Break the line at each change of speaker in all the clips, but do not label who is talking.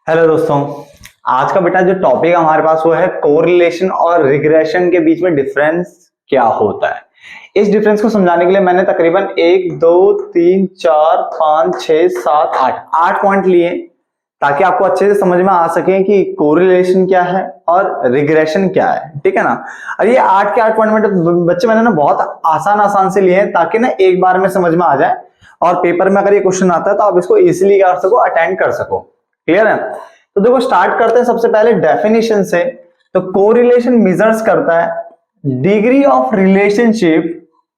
Hello दोस्तों। आज का बेटा जो टॉपिक हमारे पास वो है कोरिलेशन और रिग्रेशन के बीच में डिफरेंस क्या होता है। इस डिफरेंस को समझाने के लिए मैंने तकरीबन 1 2 3 4 5 6 7 8 पॉइंट लिए ताकि आपको अच्छे से समझ में आ सके कि कोरिलेशन क्या है और रिग्रेशन क्या है। ठीक है ना। और ये 8 के 8 पॉइंट में बच्चे मैंने ना बहुत आसान आसान से लिए हैं ताकि ना एक बार में समझ में आ जाए और पेपर में अगर ये क्वेश्चन आता है तो आप इसको इजिली कर सको, अटेंड कर सको। क्लियर है। तो देखो स्टार्ट करते हैं सबसे पहले डेफिनेशन से। तो कोरिलेशन मेजर्स करता है डिग्री ऑफ रिलेशनशिप,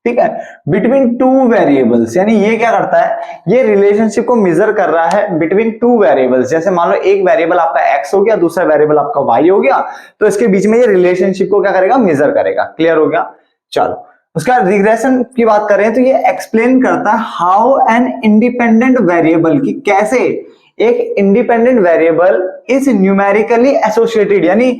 ठीक है, बिटवीन टू वेरिएबल्स। यानी ये क्या करता है, ये रिलेशनशिप को मेजर कर रहा है बिटवीन टू वेरिएबल्स। जैसे मान लो एक वेरिएबल आपका एक्स हो गया, दूसरा वेरिएबल आपका वाई हो गया, तो इसके बीच में ये रिलेशनशिप को क्या करेगा, मेजर करेगा। क्लियर हो गया। चलो उसका रिग्रेशन की बात करें तो ये एक्सप्लेन करता है हाउ एन इंडिपेंडेंट वेरिएबल, की कैसे एक independent variable is numerically associated, यानी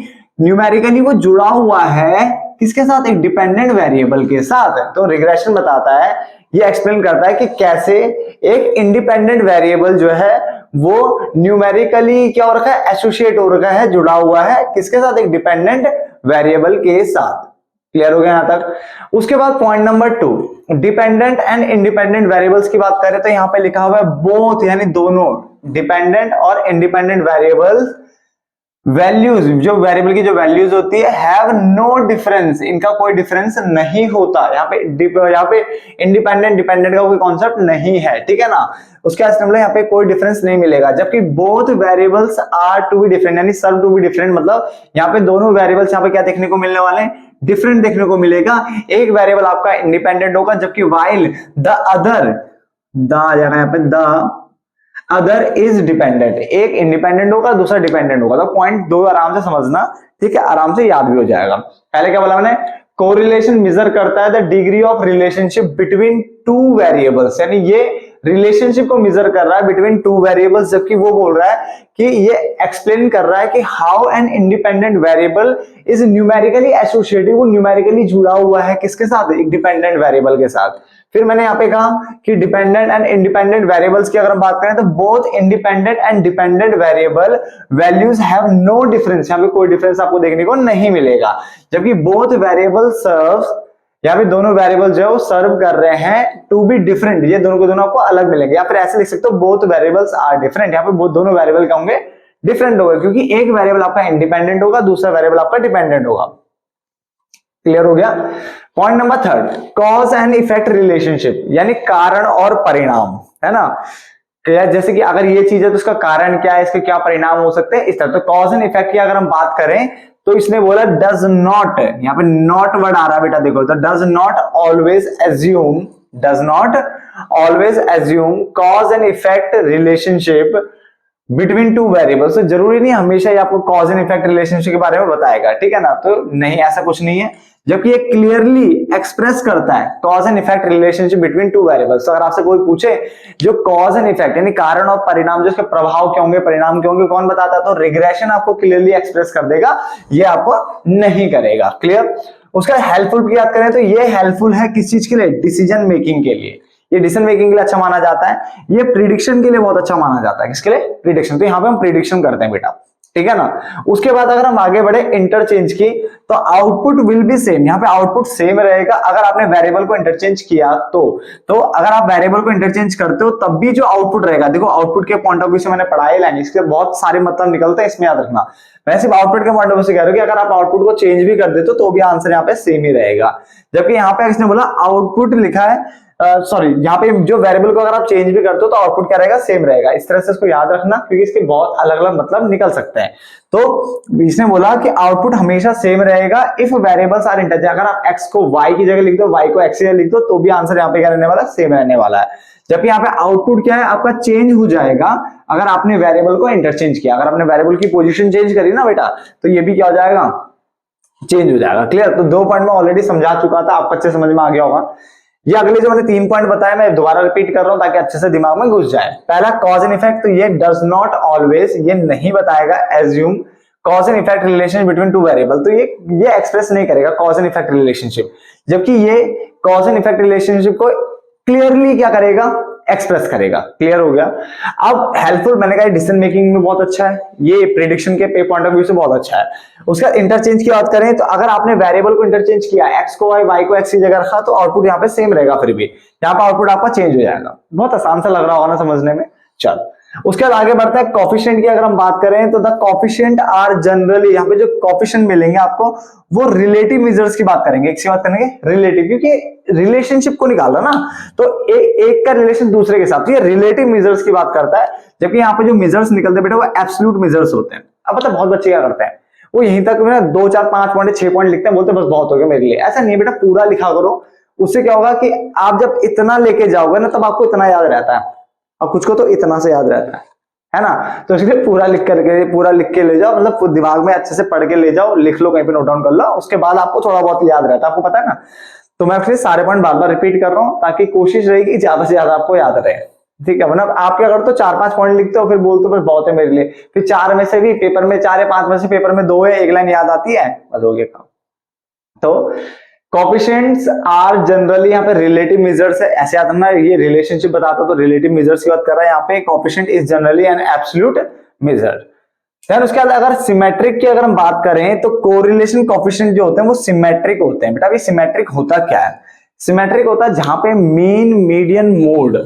न्यूमेरिकली वो जुड़ा हुआ है किसके साथ, एक डिपेंडेंट वेरिएबल के साथ। तो रिग्रेशन बताता है, ये एक्सप्लेन करता है कि कैसे एक इंडिपेंडेंट वेरिएबल जो है वो न्यूमेरिकली क्या हो रखा है, एसोसिएट हो रखा है, जुड़ा हुआ है किसके साथ, एक डिपेंडेंट वेरिएबल के साथ। क्लियर हो गया यहां तक। उसके बाद point number 2, dependent and independent variables की बात करें तो यहां पे लिखा हुआ है बोथ, यानी दोनों डिपेंडेंट और इंडिपेंडेंट वेरिएबल्स वैल्यूज, जो वेरिएबल की जो वैल्यूज होती है, हैव नो डिफरेंस, इनका कोई डिफरेंस नहीं होता। यहाँ पे इंडिपेंडेंट डिपेंडेंट का कोई कॉन्सेप्ट नहीं है। ठीक है ना। उसके मतलब यहाँ पे कोई डिफरेंस नहीं मिलेगा। जबकि both variables are to be different, यानी सर्व टू बी डिफरेंट, मतलब यहाँ पे दोनों वेरिएबल्स यहाँ पे क्या देखने को मिलने वाले हैं, डिफरेंट देखने को मिलेगा। एक वेरिएबल आपका इंडिपेंडेंट होगा जबकि वाइल द अदर, द यहाँ पे द अदर इज डिपेंडेंट, एक इंडिपेंडेंट होगा दूसरा डिपेंडेंट होगा। तो पॉइंट 2 आराम से समझना, ठीक है, आराम से याद भी हो जाएगा। पहले क्या बोला मैंने, कोरिलेशन मेजर करता है the degree of relationship between two variables, यानी ये रिलेशनशिप को मेजर कर रहा है बिटवीन टू वेरिएबल्स। जबकि वो बोल रहा है कि ये एक्सप्लेन कर रहा है कि how an independent variable is numerically associated, वो न्यूमेरिकली जुड़ा हुआ है किसके साथ, एक डिपेंडेंट वेरिएबल के साथ। फिर मैंने यहाँ पे कहा कि डिपेंडेंट एंड इंडिपेंडेंट वेरिएबल्स की अगर हम बात करें तो both independent and dependent variable values have no difference, यहाँ पे कोई डिफरेंस आपको देखने को नहीं मिलेगा। जबकि बोथ वेरिएबल सर्व्स, यहाँ पे दोनों वेरिएबल जो है वो सर्व कर रहे हैं टू बी डिफरेंट, ये दोनों को दोनों आपको अलग मिलेंगे। या फिर ऐसे लिख सकते हो बोथ वेरिएबल्स आर डिफरेंट, यहाँ पे दोनों वेरिएबल क्या होंगे, डिफरेंट होगा, क्योंकि एक वेरिएबल आपका इंडिपेंडेंट होगा, दूसरा वेरिएबल आपका डिपेंडेंट होगा। क्लियर हो गया। Point number 3, cause and effect relationship, यानी कारण और परिणाम, है ना। जैसे कि अगर ये चीज है तो उसका कारण क्या है, इसके क्या परिणाम हो सकते हैं, इस तरह। तो कॉज एंड इफेक्ट की अगर हम बात करें तो इसने बोला डज नॉट, यहाँ पे नॉट वर्ड आ रहा है बेटा, देखो तो does not always assume, does not always assume cause and effect relationship between two variables. तो जरूरी नहीं हमेशा ये आपको कॉज एंड इफेक्ट रिलेशनशिप के बारे में बताएगा, ठीक है ना। तो नहीं, ऐसा कुछ नहीं है, जबकि ये क्लियरली एक्सप्रेस करता है cause and effect relationship between two variables. तो अगर आपसे कोई पूछे जो कॉज एंड इफेक्ट यानी कारण और परिणाम, जो इसके प्रभाव क्या होंगे, परिणाम क्या होंगे, कौन बताता है, तो रिग्रेशन आपको क्लियरली एक्सप्रेस कर देगा, ये आपको नहीं करेगा। क्लियर। उसका हेल्पफुल की बात करें तो ये हेल्पफुल है किस चीज के लिए, डिसीजन मेकिंग के लिए। ये डिसीजन मेकिंग के लिए अच्छा माना जाता है, ये प्रिडिक्शन के लिए बहुत अच्छा माना जाता है। किसके लिए, प्रिडिक्शन। तो यहाँ पे हम प्रिडिक्शन करते हैं बेटा, ठीक है ना। उसके बाद अगर हम आगे बढ़े इंटरचेंज की, तो आउटपुट विल बी सेम, यहाँ पे आउटपुट सेम रहेगा अगर आपने वेरिएबल को इंटरचेंज किया तो अगर आप वेरिएबल को इंटरचेंज करते हो तब भी जो आउटपुट रहेगा, देखो आउटपुट के पॉइंट ऑफ व्यू से मैंने पढ़ाई लैंग्वेज के बहुत सारे मतलब निकलते हैं, इसमें याद रखना। मैं सिर्फ आउटपुट के पॉइंट ऑफ व्यू से कह रहा हूं कि अगर आप आउटपुट को चेंज भी कर देते हो तो भी आंसर यहाँ पे सेम ही रहेगा। जबकि यहाँ पे इसने बोला आउटपुट लिखा है, सॉरी यहाँ पे जो वेरिएबल को अगर आप चेंज भी करते हो तो आउटपुट क्या रहेगा, सेम रहेगा। इस तरह से इसको याद रखना क्योंकि इसके बहुत अलग अलग मतलब निकल सकते हैं। तो इसने बोला कि आउटपुट हमेशा सेम रहेगा इफ वेरिएबल्स आर इंटरचेंज। अगर आप x को y की जगह लिख दो, y को x की जगह लिख दो, तो भी आंसर यहाँ पे क्या रहने वाला, सेम रहने वाला है। जबकि यहाँ पे आउटपुट क्या है, आपका चेंज हो जाएगा अगर आपने वेरिएबल को इंटरचेंज किया। अगर आपने वेरिएबल की पोजीशन चेंज करी ना बेटा, तो ये भी क्या हो जाएगा, चेंज हो जाएगा। क्लियर। तो 2 पॉइंट में ऑलरेडी समझा चुका था, आपको अच्छे समझ में आ गया होगा। ये अगले जो मैंने 3 पॉइंट बताया मैं दोबारा रिपीट कर रहा हूं ताकि अच्छे से दिमाग में घुस जाए। पहला कॉज एंड इफेक्ट, तो ये डज नॉट ऑलवेज, ये नहीं बताएगा assume cause and effect relation between two variable. तो ये एक्सप्रेस नहीं करेगा कॉज एंड इफेक्ट रिलेशनशिप। जबकि ये कॉज एंड इफेक्ट रिलेशनशिप को क्लियरली क्या करेगा, एक्सप्रेस करेगा। क्लियर हो गया। अब हेल्पफुल मैंने कहा डिसीजन मेकिंग में बहुत अच्छा है, ये प्रिडिक्शन के पॉइंट ऑफ व्यू से बहुत अच्छा है। उसका इंटरचेंज की बात करें तो अगर आपने वेरिएबल को इंटरचेंज किया, एक्स को वाई, वाई को एक्स की जगह रखा, तो आउटपुट यहाँ पे सेम रहेगा, फिर भी यहाँ पे आउटपुट आपका चेंज हो जाएगा। बहुत आसान सा लग रहा होगा ना समझने में। चल उसके बाद आगे बढ़ता है कोफिशिएंट की। अगर हम बात करें तो द कोफिशिएंट आर जनरली, यहाँ पे जो कोफिशिएंट मिलेंगे आपको वो रिलेटिव मेजर्स की बात करेंगे, एक सी बात करेंगे रिलेटिव, क्योंकि रिलेशनशिप को निकालना ना, तो एक का रिलेशन दूसरे के साथ, ये रिलेटिव मेजर्स की बात करता है। जबकि यहाँ पे जो मेजर्स निकलते हैं बेटा वो एब्सोल्यूट मेजर्स होते हैं। अब पता बहुत बच्चे क्या करते हैं, वो यहीं तक में 2 4 5 पॉइंट 6 पॉइंट लिखते हैं, बोलते बस बहुत हो गया मेरे लिए। ऐसा नहीं बेटा, पूरा लिखा करो। उससे क्या होगा कि आप जब इतना लेके जाओगे ना तब आपको इतना याद रहता है, और कुछ को तो इतना से याद रहता है ना। तो इसलिए पूरा लिख के ले जाओ, मतलब दिमाग में अच्छे से पढ़ के ले जाओ, लिख लो, कहीं पे नोट डाउन कर लो, उसके बाद आपको थोड़ा बहुत याद रहता है, आपको पता है ना। तो मैं फिर सारे पॉइंट बार बार रिपीट कर रहा हूं ताकि कोशिश रहेगी ज्यादा से ज्यादा आपको याद रहे। ठीक है, मतलब आप क्या करते हो 4 5 पॉइंट लिखते हो, फिर बोलते हो बस बहुत है मेरे लिए, फिर 4 में से भी पेपर में 4 या 5 में से पेपर में 2 है, 1 लाइन याद आती है, बस हो गया काम। तो कोफिशिएंट्स आर जनरली, यहाँ पे रिलेटिव मेजर्स है, ऐसे आता ना, ये रिलेशनशिप बताता तो रिलेटिव मेजर्स की बात कर रहा है। यहाँ पे coefficient is generally an absolute major. फिर उसके बाद अगर सिमेट्रिक की अगर हम बात करें तो कोरिलेशन कोफिशिएंट जो होते हैं वो सिमेट्रिक होते हैं। बेटा अभी सिमेट्रिक होता क्या है? सिमेट्रिक होता है जहां पे मीन मीडियन मोड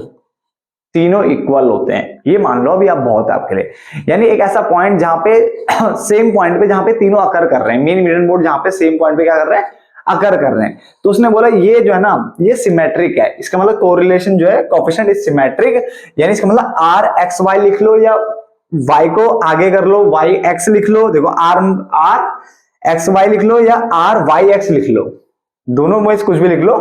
तीनों इक्वल होते हैं। ये मान लो अभी आप बहुत है आपके लिए, यानी एक ऐसा पॉइंट जहां पे सेम पॉइंट पे जहां पे तीनों अकर कर रहे हैं, मीन मीडियन मोड जहां पे सेम पॉइंट पे क्या कर रहे हैं, अकर कर रहे हैं। तो उसने बोला ये जो है ना ये सिमेट्रिक है। इसका मतलब कोरिलेशन जो है कोफिशिएंट इज सिमेट्रिक, यानी इसका मतलब आर एक्स वाई लिख लो या y को आगे कर लो y x लिख लो। देखो r x y लिख लो या r y x लिख लो, दोनों में कुछ भी लिख लो,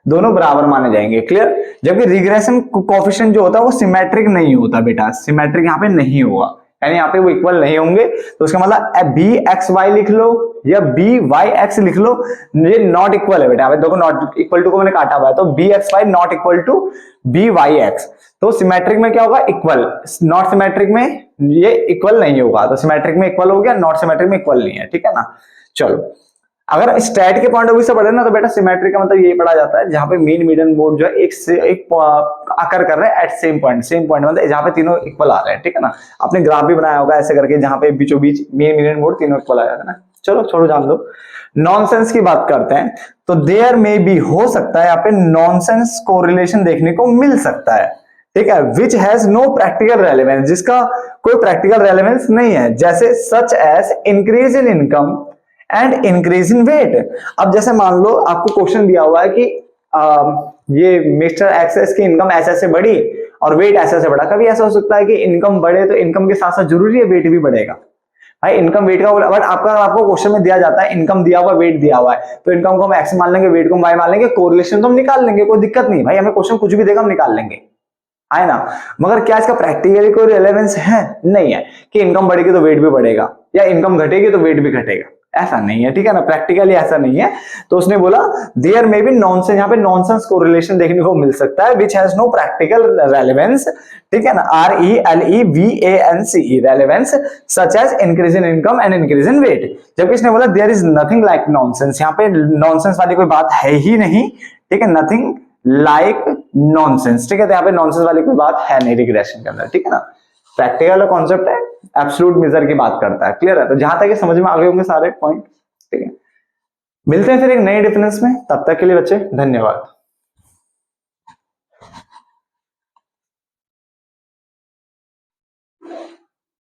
दोनों बराबर माने जाएंगे। क्लियर। जबकि रिग्रेशन कोफिशिएंट जो होता है वो सिमेट्रिक नहीं होता बेटा, सिमेट्रिक यहाँ पे नहीं होगा, यानी यहाँ पे वो इक्वल नहीं होंगे। तो उसका मतलब बी एक्स वाई लिख लो या बी वाई एक्स लिख लो, ये नॉट इक्वल है बेटा। देखो नॉट इक्वल टू को मैंने काटा हुआ है, तो B X Y not equal to B Y X. तो सिमेट्रिक में क्या होगा, इक्वल। नॉट सिमेट्रिक में ये इक्वल नहीं होगा, तो सिमेट्रिक में इक्वल हो गया, नॉट सिमेट्रिक में इक्वल नहीं है। ठीक है ना। चलो अगर स्टैट के पॉइंट ऑफ व्यू से पढ़े ना तो बेटा सिमेट्रिक का मतलब यही पढ़ा जाता है जहां पे मीन मीडियन मोड जो है एक आकर कर रहे हैं एट सेम पॉइंट मतलब जहां पे तीनों इक्वल आ रहे हैं। ठीक है ना। आपने ग्राफ भी बनाया होगा ऐसे करके जहां पे बीचों बीच मीन मीडियन मोड तीनों इक्वल आ जाता है ना। चलो छोड़ो जान दो। नॉनसेंस की बात करते हैं तो देयर में भी हो सकता है यहाँ पे नॉनसेंस कोरिलेशन देखने को मिल सकता है। ठीक है, which has no practical relevance, जिसका कोई प्रैक्टिकल रेलेवेंस नहीं है, जैसे such as increase in income and increase in weight. अब जैसे मान लो आपको क्वेश्चन दिया हुआ है कि ये मिस्टर एक्सेस की इनकम ऐसे ऐसे बढ़ी और वेट ऐसे ऐसे बढ़ा। कभी ऐसा हो सकता है कि इनकम बढ़े तो इनकम के साथ साथ जरूरी है वेट भी बढ़ेगा। भाई इनकम वेट का बट आपको क्वेश्चन में दिया जाता है इनकम दिया हुआ वेट दिया हुआ है, तो इनकम को हम एक्स मान लेंगे, वेट को हम वाई मान लेंगे, कोरिलेशन तो हम निकाल लेंगे, कोई दिक्कत नहीं। भाई हमें क्वेश्चन कुछ भी देगा हम निकाल लेंगे, है ना। मगर क्या इसका प्रैक्टिकली कोई रिलेवेंस है? नहीं है कि इनकम बढ़ेगी तो वेट भी बढ़ेगा या इनकम घटेगी तो वेट भी घटेगा, ऐसा नहीं है। ठीक है ना, प्रैक्टिकली ऐसा नहीं है। तो उसने बोला देयर में भी नॉनसेंस, यहाँ पे नॉनसेंस कोरिलेशन देखने को मिल सकता है which has no practical relevance. ठीक है ना, RELEVANCE relevance such as increase in income and increase in weight. जबकि इसने बोला there is nothing like nonsense, यहाँ पे नॉनसेंस वाली कोई बात है ही नहीं। ठीक है, नथिंग लाइक नॉनसेंस। ठीक है, तो यहाँ पे नॉनसेंस वाली कोई बात है नहीं रिग्रेशन के अंदर। ठीक है ना, प्रैक्टिकल कॉन्सेप्ट है, एब्सोल्यूट मेजर की बात करता है। क्लियर है। तो जहां तक ये समझ में आ गए होंगे सारे पॉइंट। ठीक है, मिलते हैं फिर एक नए डिफरेंस में, तब तक के लिए बच्चे धन्यवाद।